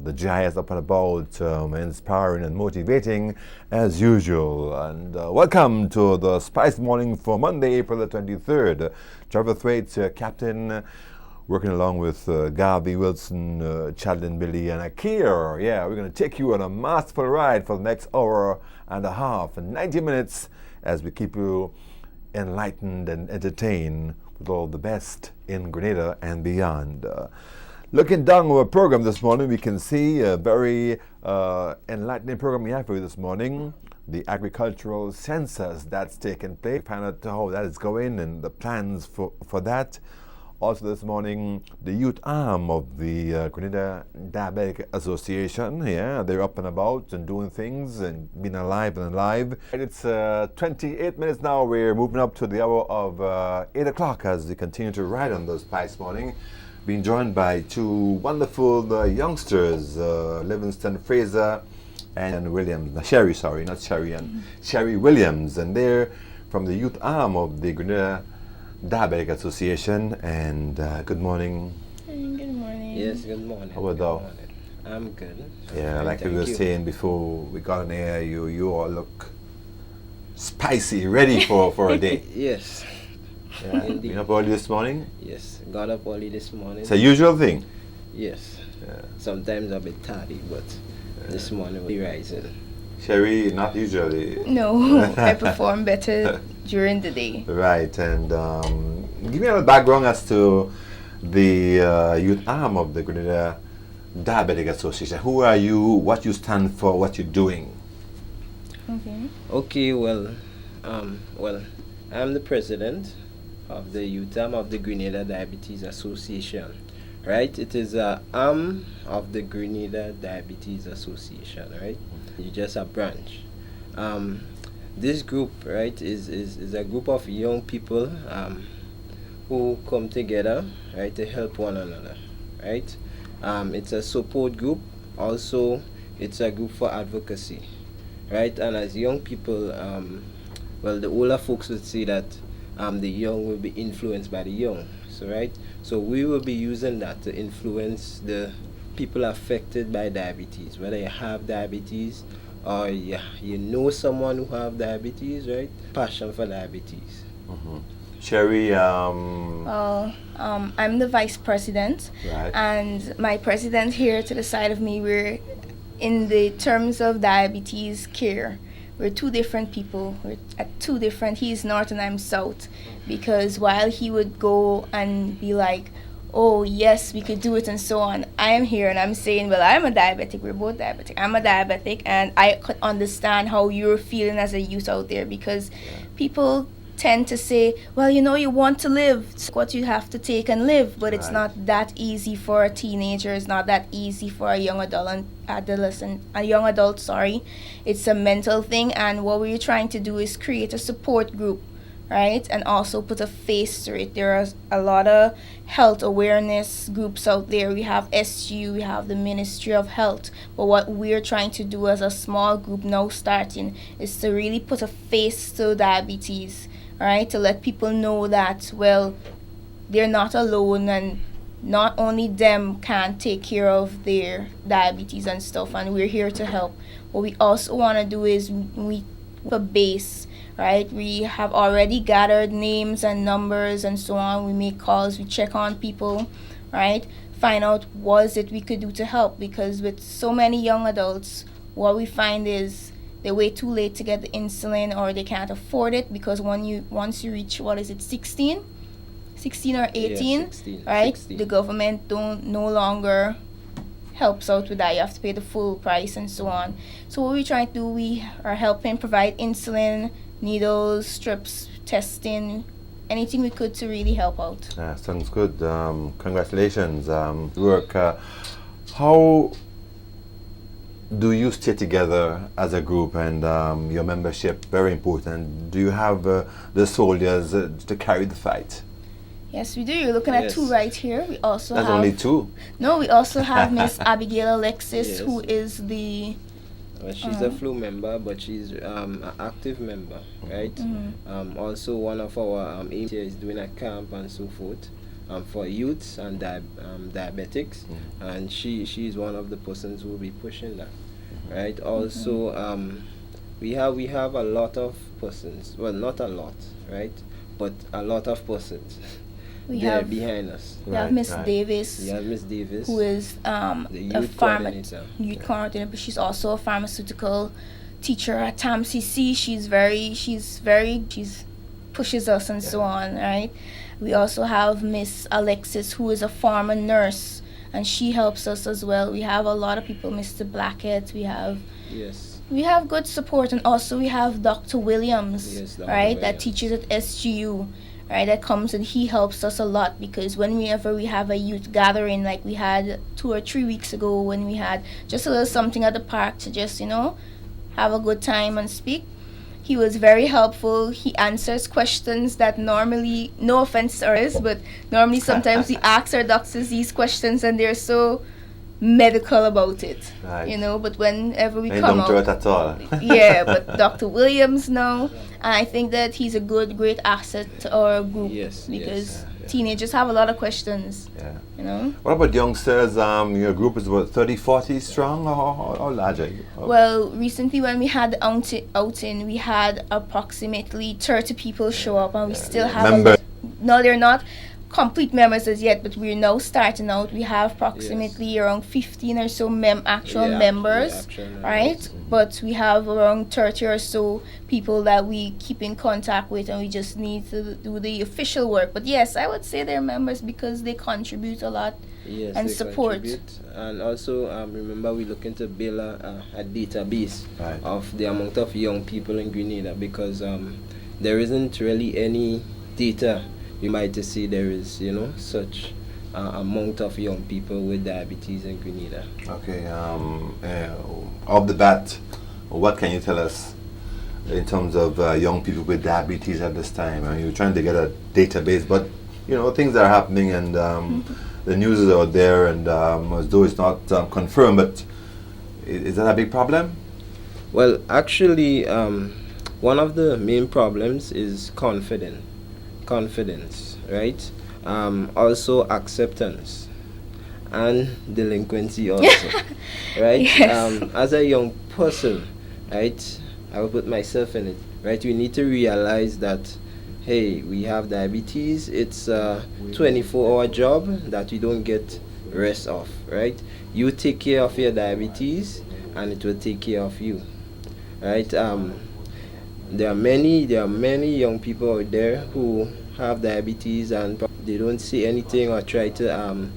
the Giants up and about, inspiring and motivating as usual. And welcome to the Spice Morning for Monday, April the 23rd. Trevor Thwaites, Captain, working along with Garvey Wilson, Chadlin Billy, and Akir. Yeah, we're going to take you on a masterful ride for the next hour and a half and 90 minutes as we keep you enlightened and entertained with all the best in Grenada and beyond. Looking down our program this morning, we can see a very enlightening program we have for you this morning. The agricultural census that's taken place. Find out how that is going and the plans for that. Also this morning, the youth arm of the Grenada Diabetic Association. Yeah, they're up and about and doing things and being alive and alive. And it's 28 minutes now. We're moving up to the hour of 8 o'clock as we continue to ride on those Spice Morning. Being joined by two wonderful youngsters, Livingston Fraser and Williams. Sherry, sorry, not Sherry, and Sherry Williams. And they're from the youth arm of the Grenada Diabetic Association. And good morning. Good morning. Yes, good morning. How about thou? I'm good. Yeah, like we were saying before we got on air, you all look spicy, ready for a day. Yes. Yeah. Been up early this morning? Yes, got up early this morning. It's a usual thing? Yes. Yeah. Sometimes a bit tardy, but this morning we're rising. Sherry, not usually. No, I perform better during the day. Right, and give me a little background as to the youth arm of the Grenada Diabetic Association. Who are you, what you stand for, what you're doing? Okay, well, I'm the president of the youth arm of the Grenada Diabetes Association. Right, it is a arm of the Grenada Diabetes Association, right? It's just a branch. This group, right, is a group of young people who come together, right, to help one another, right? It's a support group. Also, it's a group for advocacy, right? And as young people, well, the older folks would say that the young will be influenced by the young. So right, so we will be using that to influence the people affected by diabetes, whether you have diabetes or you know someone who have diabetes, right? Passion for diabetes. Sherry, I'm the vice president, right. And my president here to the side of me, we're in the terms of diabetes care. We're two different people. We're at two different, he's north and I'm south. Because while he would go and be like, oh yes, we could do it and so on, I am here and I'm saying, well, I'm a diabetic, we're both diabetic. I'm a diabetic and I could understand how you're feeling as a youth out there because people tend to say, well, you know, you want to live, it's what you have to take and live, but it's not that easy for a teenager, it's not that easy for a young adult, sorry. It's a mental thing, and what we're trying to do is create a support group, right, and also put a face to it. There are a lot of health awareness groups out there. We have SU, we have the Ministry of Health, but what we're trying to do as a small group now starting is to really put a face to diabetes, right, to let people know that, well, they're not alone and not only them can take care of their diabetes and stuff, and we're here to help. What we also want to do is we put a base, right? We have already gathered names and numbers and so on. We make calls, we check on people, right? Find out what is it we could do to help, because with so many young adults, what we find is they wait too late to get the insulin, or they can't afford it because once you reach, 16 or 18, yeah, 16, right? 16. The government no longer helps out with that. You have to pay the full price and so on. So what we're trying to do, we are helping provide insulin, needles, strips, testing, anything we could to really help out. Sounds good. Congratulations. Work. How do you stay together as a group, and your membership, very important? Do you have the soldiers to carry the fight? Yes, we do. You're looking at two right here. We also That's have... only two? No, we also have Miss Abigail Alexis, Yes. who is the... Well, she's a flu member, but she's an active member, right? Also, one of our aims here is doing a camp and so forth. for youths and diabetics, and she's one of the persons who will be pushing that, right? Also, we have a lot of persons. Well, not a lot, right? But a lot of persons We there have behind us. we have Right, Miss right. Davis, We have Miss Davis, who is the a youth coordinator. youth coordinator, but she's also a pharmaceutical teacher at TAMCC. She's pushes us and so on, right? We also have Miss Alexis, who is a pharma nurse, and she helps us as well. We have a lot of people, Mr. Blackett. Yes. We have good support, and also we have Dr. Williams, Yes, Dr. right, that Williams. teaches at SGU, right, that comes and he helps us a lot, because whenever we have a youth gathering, like we had 2 or 3 weeks ago, when we had just a little something at the park to just, have a good time and speak, he was very helpful. He answers questions that normally, no offense to us, but normally sometimes we ask our doctors these questions and they're so medical about it, Right. but whenever we Ain't come dumb to it out, at all. yeah, but Dr. Williams now, and I think that he's a great asset to our group, Yes, because yes. Yeah. teenagers have a lot of questions, Yeah. What about youngsters? Your group is about 30, 40 strong, or larger? Well, recently when we had the outing, we had approximately 30 people show up, and we still have Members. no, they're not complete members as yet, but we're now starting out. We have approximately around 15 or so actual members, actual members. right? But we have around 30 or so people that we keep in contact with, and we just need to do the official work. But yes, I would say they're members because they contribute a lot. Yes, And they support. contribute. And also, remember, we're looking to build a database Right. of the amount of young people in Grenada, because there isn't really any data. You might see there is, such amount of young people with diabetes in Grenada. Okay. Off the bat, what can you tell us in terms of young people with diabetes at this time? You're trying to get a database, but things are happening, and the news is out there, and as though it's not confirmed, but is that a big problem? Well, actually, one of the main problems is confidence, right? Also acceptance and delinquency also, right? Yes. As a young person, right, I will put myself in it, right? We need to realize that, hey, we have diabetes. It's a 24-hour job that we don't get rest of, right? You take care of your diabetes, and it will take care of you, right? There are many young people out there who have diabetes and they don't say anything or try to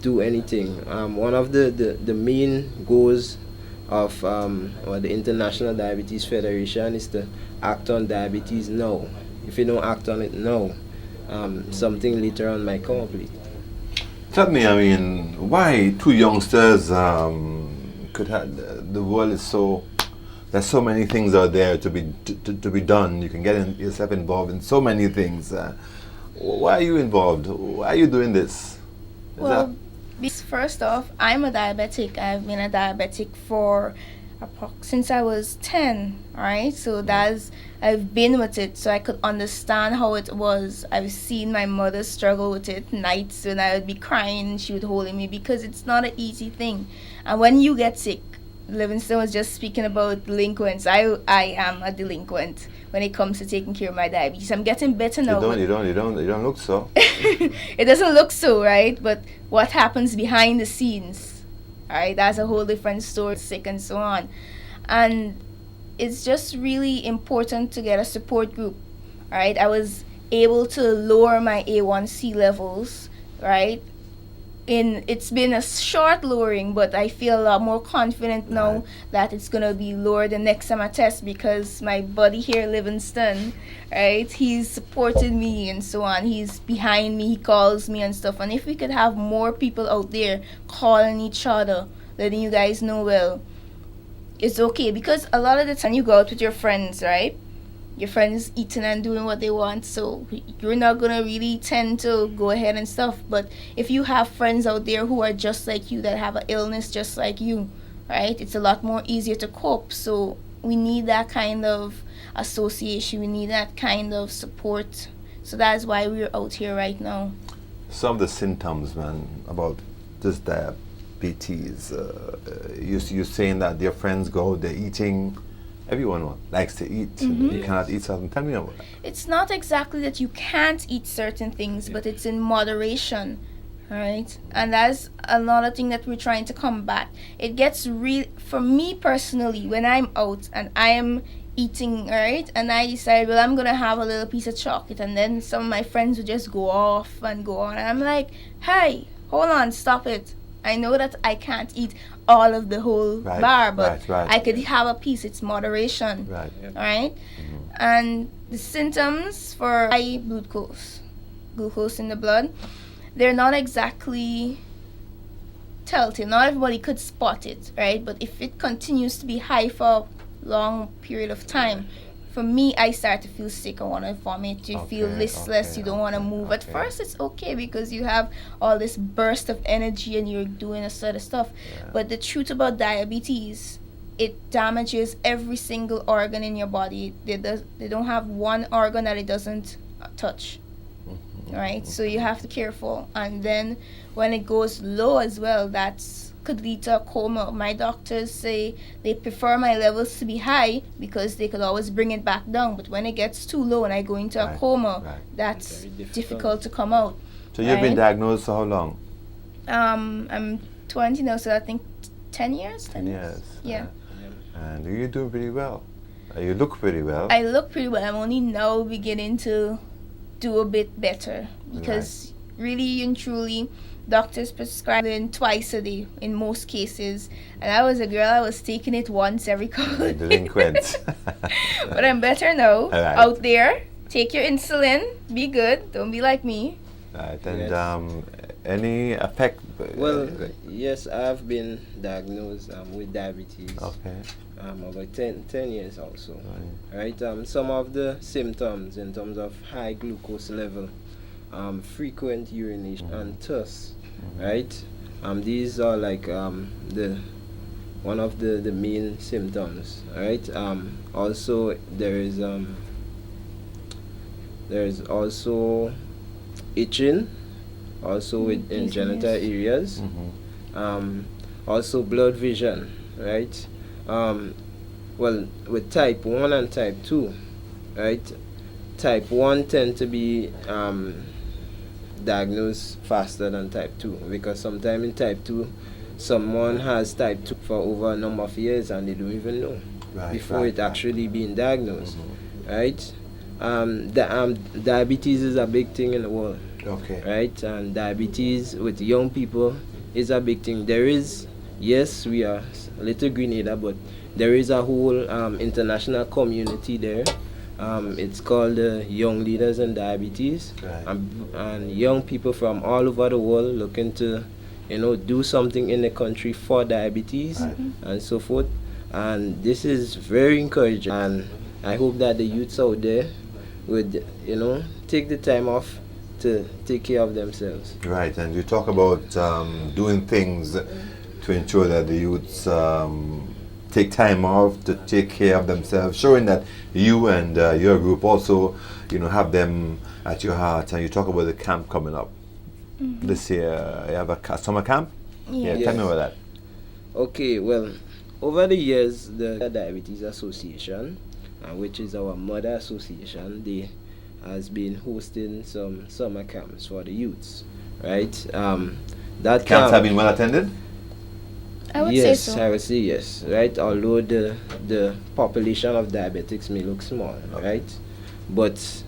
do anything. One of the main goals of or the International Diabetes Federation is to act on diabetes now. If you don't act on it now, something later on might come up late. Tell me, why two youngsters could have the world is so. There's so many things out there to be done. You can get yourself involved in so many things. Why are you involved? Why are you doing this? Well, first off, I'm a diabetic. I've been a diabetic since I was 10, right? So I've been with it, so I could understand how it was. I've seen my mother struggle with it nights when I would be crying, she would hold me, because it's not an easy thing. And when you get sick, Livingston was just speaking about delinquents. I am a delinquent when it comes to taking care of my diabetes. I'm getting better now. You don't look so. It doesn't look so, right? But what happens behind the scenes, right? That's a whole different story, sick and so on. And it's just really important to get a support group, right? I was able to lower my A1C levels, right? It's been a short lowering, but I feel a lot more confident now that it's gonna be lower the next time I test, because my buddy here, Livingston, right, he's supported me and so on. He's behind me, he calls me and stuff. And if we could have more people out there calling each other, letting you guys know, well, it's okay, because a lot of the time you go out with your friends, right? Your friends eating and doing what they want, so you're not gonna really tend to go ahead and stuff. But if you have friends out there who are just like you, that have an illness just like you, right, it's a lot more easier to cope. So we need that kind of association, we need that kind of support. So that's why we're out here right now. some of the symptoms, man, about this diabetes. You're saying that your friends go out, they're eating. Everyone likes to eat. You cannot eat something. Tell me about that. It's not exactly that you can't eat certain things, but it's in moderation, right? And that's another thing that we're trying to combat. It gets real for me personally when I'm out and I am eating, right? And I decide, well, I'm gonna have a little piece of chocolate, and then some of my friends would just go off and go on. And I'm like, hey, hold on, stop it. I know that I can't eat all of the whole bar, but I could have a piece. It's moderation, Right. right? And the symptoms for high glucose in the blood, they're not exactly telltale. Not everybody could spot it, right? But if it continues to be high for a long period of time, for me, I start to feel sick. I want to vomit. You feel listless. You don't want to move. At first, it's okay because you have all this burst of energy and you're doing a sort of stuff. But the truth about diabetes, it damages every single organ in your body. They don't have one organ that it doesn't touch. Right? So you have to be careful. And then when it goes low as well, that's could lead to a coma. My doctors say they prefer my levels to be high because they could always bring it back down. But when it gets too low and I go into a coma, that's difficult to come out. So you've been diagnosed for how long? I'm 20 now, so I think 10 years. 10 years. Yeah. And you do pretty well. You look pretty well. I look pretty well. I'm only now beginning to do a bit better because really and truly, doctors prescribing twice a day in most cases, and I was a girl. I was taking it once every couple of days. Delinquent. But I'm better now. Out there, take your insulin. Be good. Don't be like me. Right. And any effect? Well, yes, I've been diagnosed with diabetes. Okay. About 10 years also. Right. Some of the symptoms in terms of high glucose level, frequent urination and thirst. Right. These are like the one of the main symptoms. Right. Also there's also itching, also in genital areas. Also blood vision. Right. Well, with type 1 and type 2, right? Type 1 tend to be diagnosed faster than type 2 because sometimes in type 2, someone has type 2 for over a number of years and they don't even know before it actually being diagnosed, right? Diabetes is a big thing in the world, right? And diabetes with young people is a big thing. There is, yes, we are Little Grenada, but there is a whole international community there. It's called Young Leaders in Diabetes, and young people from all over the world looking to, do something in the country for diabetes and so forth. And this is very encouraging, and I hope that the youths out there would, take the time off to take care of themselves. Right, and you talk about doing things to ensure that the youths take time off to take care of themselves, showing that you and your group also, have them at your heart. And you talk about the camp coming up this year. You have a summer camp? Yeah. Tell me about that. Okay, well, over the years, the Diabetes Association, which is our mother association, they has been hosting some summer camps for the youths, right? That Camps have been well attended? I would say so. I would say yes, right? Although the population of diabetics may look small, right? But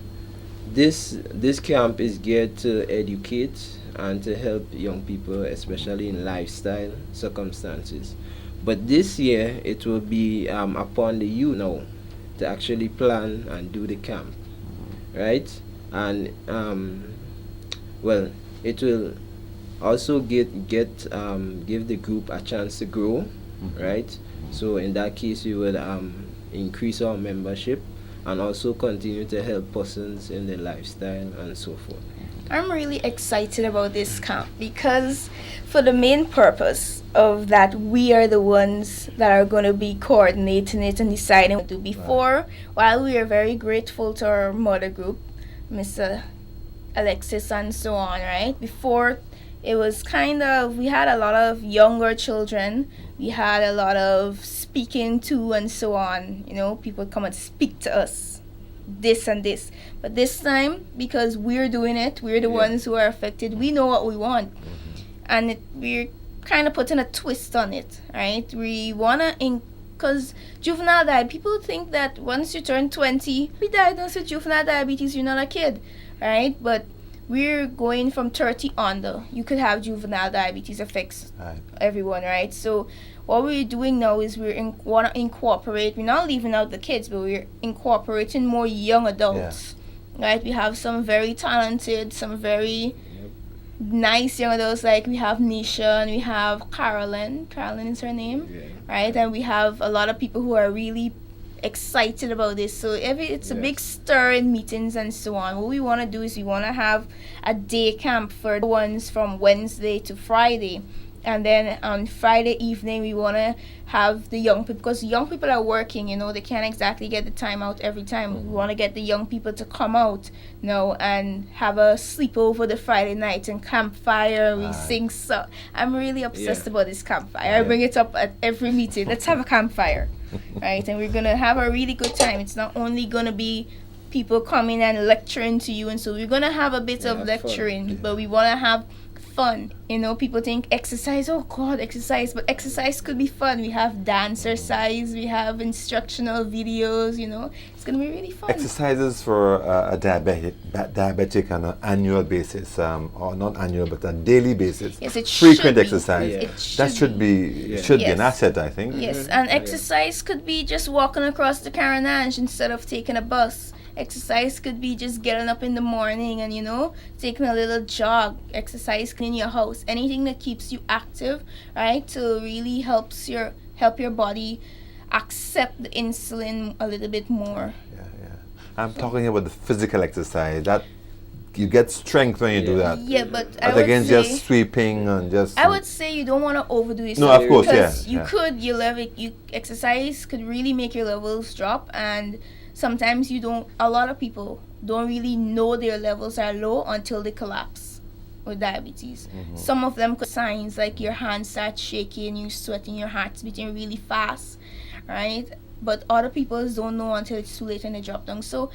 this camp is geared to educate and to help young people, especially in lifestyle circumstances. But this year, it will be upon the youth now to actually plan and do the camp, right? And well, it will also give the group a chance to grow, right? So in that case, we would increase our membership and also continue to help persons in their lifestyle and so forth. I'm really excited about this camp because for the main purpose of that, we are the ones that are going to be coordinating it and deciding what to do. Before, while we are very grateful to our mother group, Mr. Alexis and so on, right? Before, it was kind of, we had a lot of younger children, we had a lot of speaking to and so on, people come and speak to us, this and this. But this time, because we're doing it, we're the ones who are affected, we know what we want. And we're kind of putting a twist on it, right? We want to, because juvenile diabetes, people think that once you turn 20, be diagnosed with juvenile diabetes, you're not a kid, right? But we're going from 30 under. You could have juvenile diabetes affects everyone, right? So what we're doing now is want to incorporate, we're not leaving out the kids, but we're incorporating more young adults, right? We have some very talented, some very nice young adults, like we have Nisha and we have Carolyn is her name, right? And we have a lot of people who are really excited about this. So it's a big stir in meetings and so on. What we want to do is we want to have a day camp for the ones from Wednesday to Friday. And then on Friday evening, we want to have the young people, because young people are working, they can't exactly get the time out every time. We want to get the young people to come out, and have a sleepover the Friday night and campfire. We sing. So I'm really obsessed about this campfire. I bring it up at every meeting. Let's have a campfire, right? And we're going to have a really good time. It's not only going to be people coming and lecturing to you, and so we're going to have a bit of lecturing, but we want to have fun. People think exercise, oh God, exercise, but exercise could be fun. We have dancercise, we have instructional videos, it's going to be really fun. Exercises for a diabetic on an annual basis, or not annual, but a daily basis. Yes, it frequent should exercise. That should be an asset, I think. Yes, and exercise could be just walking across the Caranage instead of taking a bus. Exercise could be just getting up in the morning and, taking a little jog. Exercise in your house. Anything that keeps you active, right? To really help your body accept the insulin a little bit more. I'm talking about the physical exercise. That you get strength when you do that. Yeah, but against just sweeping and just. I would say you don't want to overdo it. No, of course, because exercise could really make your levels drop, and sometimes a lot of people don't really know their levels are low until they collapse with diabetes. Some of them could signs like your hands start shaking, you sweating, your heart's beating really fast, right? But other people don't know until it's too late and they drop down. So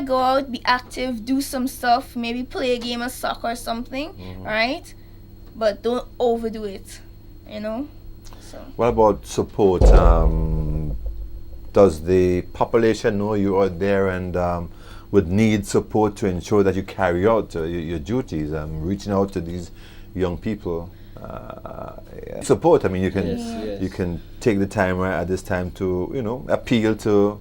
go out, be active, do some stuff, maybe play a game of soccer or something, right? But don't overdo it, So. What about support? Does the population know you are there and would need support to ensure that you carry out your duties, reaching out to these young people? Support. I mean, you can take the time right at this time to appeal to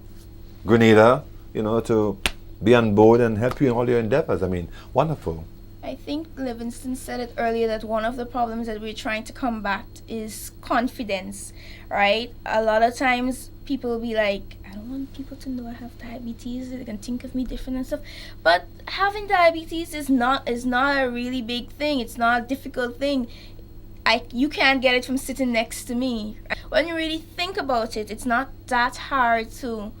Grenada, to be on board and help you in all your endeavors. I mean, wonderful. I think Livingston said it earlier that one of the problems that we're trying to combat is confidence, right? A lot of times people will be like, I don't want people to know I have diabetes, they can think of me different and stuff. But having diabetes is not a really big thing. It's not a difficult thing. You can't get it from sitting next to me. When you really think about it, it's not that hard to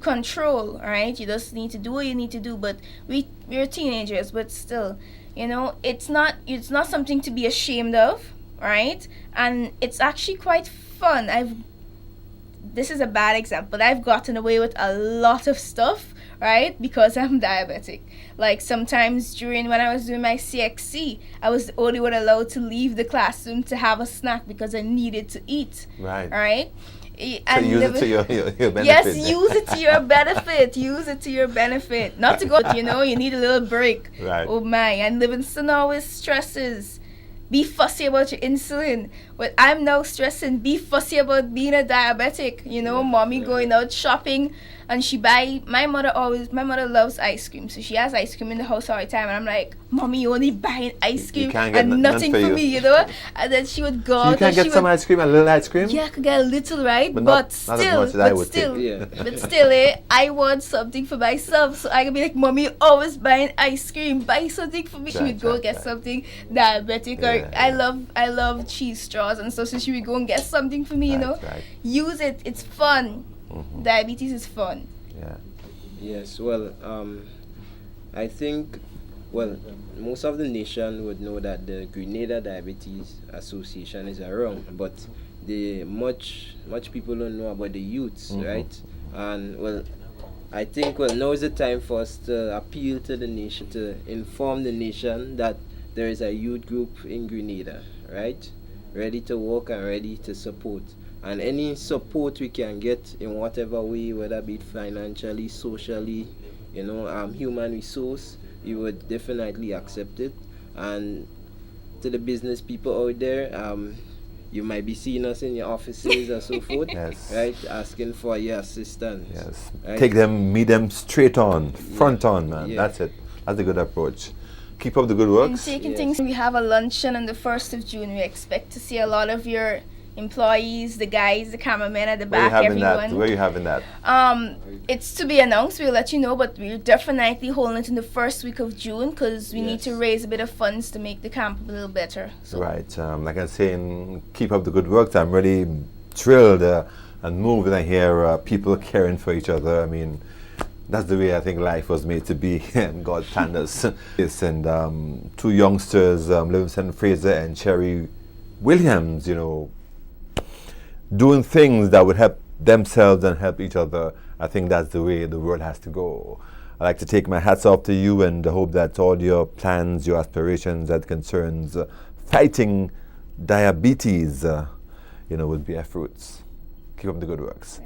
control, right? You just need to do what you need to do. But we're teenagers, but still, it's not something to be ashamed of, right? And it's actually quite fun. This is a bad example, but I've gotten away with a lot of stuff, right? Because I'm diabetic. Like sometimes when I was doing my CXC, I was the only one allowed to leave the classroom to have a snack because I needed to eat. Right? So use it to your benefit. Yes, use it to your benefit. Use it to your benefit. Not to go, you need a little break. Right. Oh my. And Livingston always stresses, be fussy about your insulin. But I'm now stressing, be fussy about being a diabetic. Mommy going out shopping and my mother loves ice cream. So she has ice cream in the house all the time. And I'm like, Mommy, you only buying ice cream and nothing for me, And then she would go out. You can't get some ice cream, a little ice cream? Yeah, I could get a little, right? But still, not as much as I would think. But still, I want something for myself. So I could be like, Mommy, you always buying ice cream. Buy something for me. She would go get something diabetic. I love cheese straws and stuff. So she would go and get something for me, Right. Use it. It's fun. Diabetes is fun. Yeah. Yes, well, I think well, most of the nation would know that the Grenada Diabetes Association is around, but the much people don't know about the youths, right? And well, I think well now is the time for us to appeal to the nation, to inform the nation that there is a youth group in Grenada, right? Ready to work and ready to support. And any support we can get in whatever way, whether be it financially, socially, human resource, we would definitely accept it. And to the business people out there, you might be seeing us in your offices or so forth, Yes. right? Asking for your assistance. Yes. Right? Meet them straight on, front on, man. Yeah. That's it. That's a good approach. Keep up the good work. And taking Yes. things, we have a luncheon on the 1st of June. We expect to see a lot of your employees, the guys, the cameramen at the Where you back, having that? everyone. Where you having that? It's to be announced. We'll let you know, but we're definitely holding it in the first week of June because we need to raise a bit of funds to make the camp a little better. So. Right. Like I was saying, keep up the good work. I'm really thrilled and moved when I hear people caring for each other. I mean, that's the way I think life was made to be, and God planned us. Yes, and two youngsters, Livingston Fraser and Cherry Williams, doing things that would help themselves and help each other. I think that's the way the world has to go. I'd like to take my hats off to you and hope that all your plans, your aspirations that concerns fighting diabetes, will bear fruits. Keep up the good works.